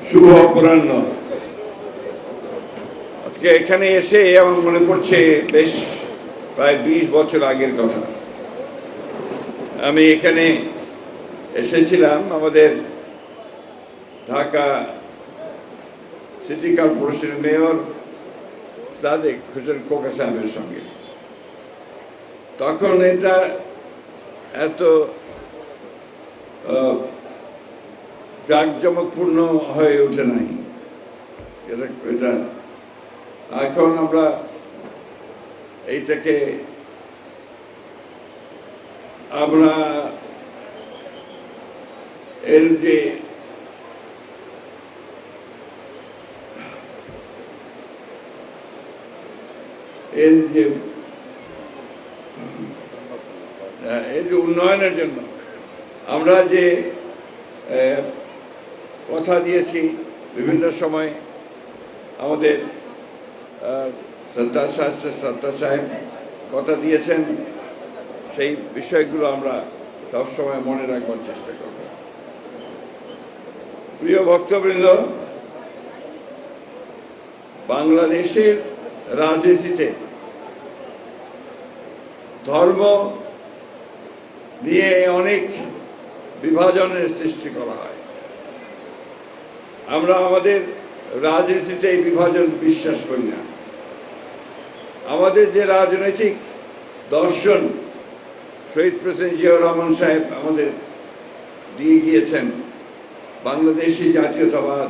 শুভ অপরাহ্ন। আজকে এখানে এসে আমার মনে পড়ছে বেশ প্রায় 20 বছর আগের কথা। আমি এখানে এসেছিলাম আমাদের ঢাকা সিটি কর্পোরেশনের মেয়র সাদেক হোসেন খোকা সাহেবের সঙ্গে। তখন এটা এত জাঁকজমকপূর্ণ হয়ে ওঠে নাই। এটা এখন আমরা এইটাকে আমরা এর যে উন্নয়নের জন্য আমরা যে কথা দিয়েছি বিভিন্ন সময়, আমাদের সত্তার সাহেব কথা দিয়েছেন, সেই বিষয়গুলো আমরা সবসময় মনে রাখবার চেষ্টা করব। প্রিয় ভক্তবৃন্দ, বাংলাদেশের রাজনীতিতে ধর্ম নিয়ে অনেক বিভাজনের সৃষ্টি করা হয়। আমরা আমাদের রাজনীতিতে এই বিভাজন বিশ্বাস করি না। আমাদের যে রাজনৈতিক দর্শন শহীদ প্রেসিডেন্ট জিয়াউর রহমান সাহেব আমাদের দিয়ে গিয়েছেন, বাংলাদেশি জাতীয়তাবাদ,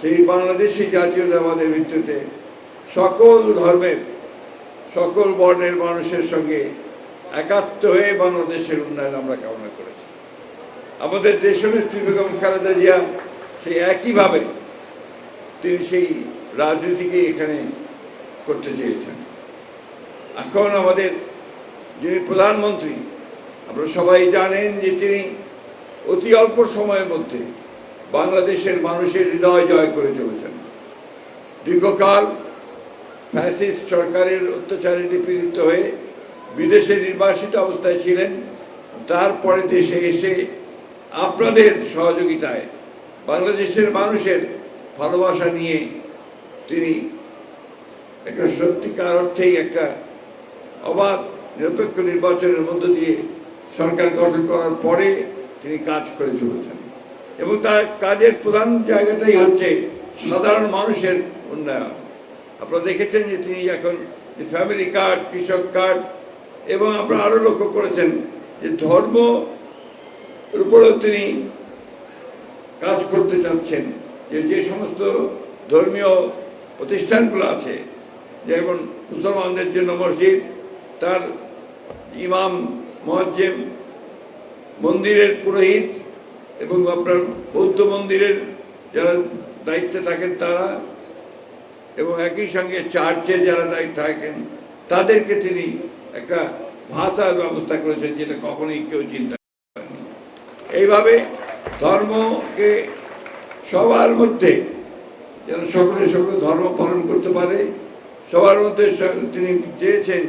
সেই বাংলাদেশি জাতীয়তাবাদের ভিত্তিতে সকল ধর্মের সকল বর্ণের মানুষের সঙ্গে একাত্ম হয়ে বাংলাদেশের উন্নয়ন আমরা কামনা করেছি। আমাদের দেশনেত্রী বেগম খালেদা জিয়া সেই একইভাবে তিনি সেই রাজনীতিকে এখানে করতে চেয়েছেন। এখন আমাদের যিনি প্রধানমন্ত্রী, আপনারা সবাই জানেন যে তিনি অতি অল্প সময়ের মধ্যে বাংলাদেশের মানুষের হৃদয় জয় করে চলেছেন। দীর্ঘকাল ফ্যাসিস্ট সরকারের অত্যাচারে নিপীড়িত হয়ে বিদেশে নির্বাসিত অবস্থায় ছিলেন। তারপরে দেশে এসে আপনাদের সহযোগিতায় বাংলাদেশের মানুষের ভালোবাসা নিয়ে তিনি একটা সত্যিকার অর্থেই একটা অবাধ নিরপেক্ষ নির্বাচনের মধ্য দিয়ে সরকার গঠন করার পরে তিনি কাজ করে চলেছেন, এবং তার কাজের প্রধান জায়গাটাই হচ্ছে সাধারণ মানুষের উন্নয়ন। আপনারা দেখেছেন যে তিনি এখন যে ফ্যামিলি কার্ড, কৃষক কার্ড, এবং আপনারা আরও লক্ষ্য করেছেন যে ধর্ম উপরেও তিনি কাজ করতে চাচ্ছেন। যে সমস্ত ধর্মীয় প্রতিষ্ঠানগুলো আছে, যেমন মুসলমানদের জন্য মসজিদ, তার ইমাম, মুয়াজ্জিম, মন্দিরের পুরোহিত, এবং আপনার বৌদ্ধ মন্দিরের যারা দায়িত্বে থাকেন তারা, এবং একই সঙ্গে চার্চে যারা দায়িত্ব থাকেন তাদেরকে তিনি একটা ভাতার ব্যবস্থা করেছেন, যেটা কখনোই কেউ চিন্তা করেনি। এইভাবে ধর্মকে সবার মধ্যে যেন সকলে ধর্ম পালন করতে পারে, সবার মধ্যে তিনি চেয়েছেন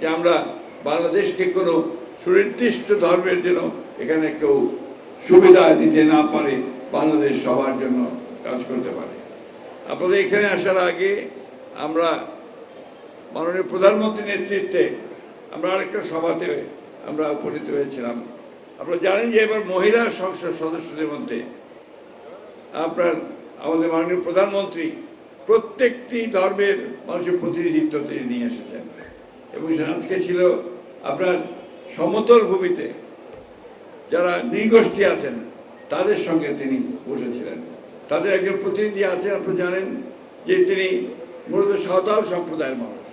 যে আমরা বাংলাদেশকে কোনো সুনির্দিষ্ট ধর্মের জন্য এখানে কেউ সুবিধা নিতে না পারে, বাংলাদেশ সবার জন্য কাজ করতে পারে। আপনাদের এখানে আসার আগে আমরা মাননীয় প্রধানমন্ত্রীর নেতৃত্বে আমরা আরেকটা সভাতে আমরা উপনীত হয়েছিলাম। আপনারা জানেন যে এবার মহিলা সংসদ সদস্যদের মধ্যে আপনার আমাদের মাননীয় প্রধানমন্ত্রী প্রত্যেকটি ধর্মের মানুষের প্রতিনিধিত্ব তিনি নিয়ে এসেছেন, এবং আজকে ছিল আপনার সমতল ভূমিতে যারা নৃগোষ্ঠী আছেন তাদের সঙ্গে তিনি বসেছিলেন। তাদের একজন প্রতিনিধি আছেন, আপনারা জানেন যে তিনি মূলত সাঁওতাল সম্প্রদায়ের মানুষ,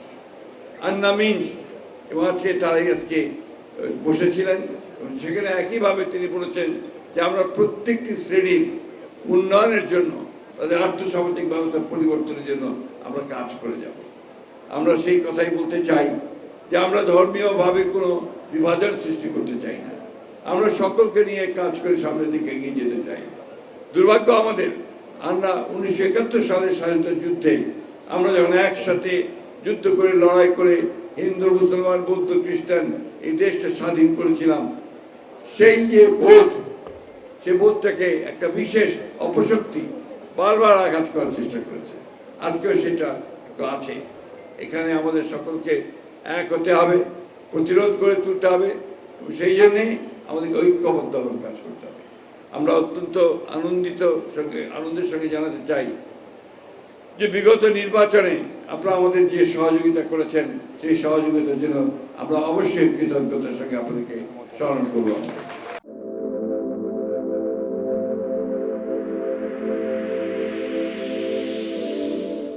আন্নামিঞ্জ, এবং আজকে তারাই আজকে বসেছিলেন। এবং সেখানে একইভাবে তিনি বলেছেন যে আমরা প্রত্যেকটি শ্রেণীর উন্নয়নের জন্য, তাদের আর্থসামাজিক ব্যবস্থা পরিবর্তনের জন্য আমরা কাজ করে যাব। আমরা সেই কথাই বলতে চাই যে আমরা ধর্মীয়ভাবে কোনো বিভাজন সৃষ্টি করতে চাই না, আমরা সকলকে নিয়ে কাজ করে সামনের দিকে এগিয়ে যেতে চাই। দুর্ভাগ্য আমাদের, আমরা 1971 সালের স্বাধীনতা যুদ্ধে আমরা যখন একসাথে যুদ্ধ করে লড়াই করে হিন্দু, মুসলমান, বৌদ্ধ, খ্রিস্টান এই দেশটা স্বাধীন করেছিলাম, সেই যে বোধ, সে বোধটাকে একটা বিশেষ অপশক্তি বারবার আঘাত করার চেষ্টা করেছে। আজকেও সেটা আছে। এখানে আমাদের সকলকে এক হতে হবে, প্রতিরোধ করে তুলতে হবে, এবং সেই জন্যেই আমাদেরকে ঐক্যবদ্ধভাবে কাজ করতে হবে। আমরা অত্যন্ত আনন্দের সঙ্গে জানাতে চাই যে বিগত নির্বাচনে আপনারা আমাদের যে সহযোগিতা করেছেন, সেই সহযোগিতার জন্য আমরা অবশ্যই কৃতজ্ঞতার সঙ্গে আপনাদেরকে স্মরণ করব।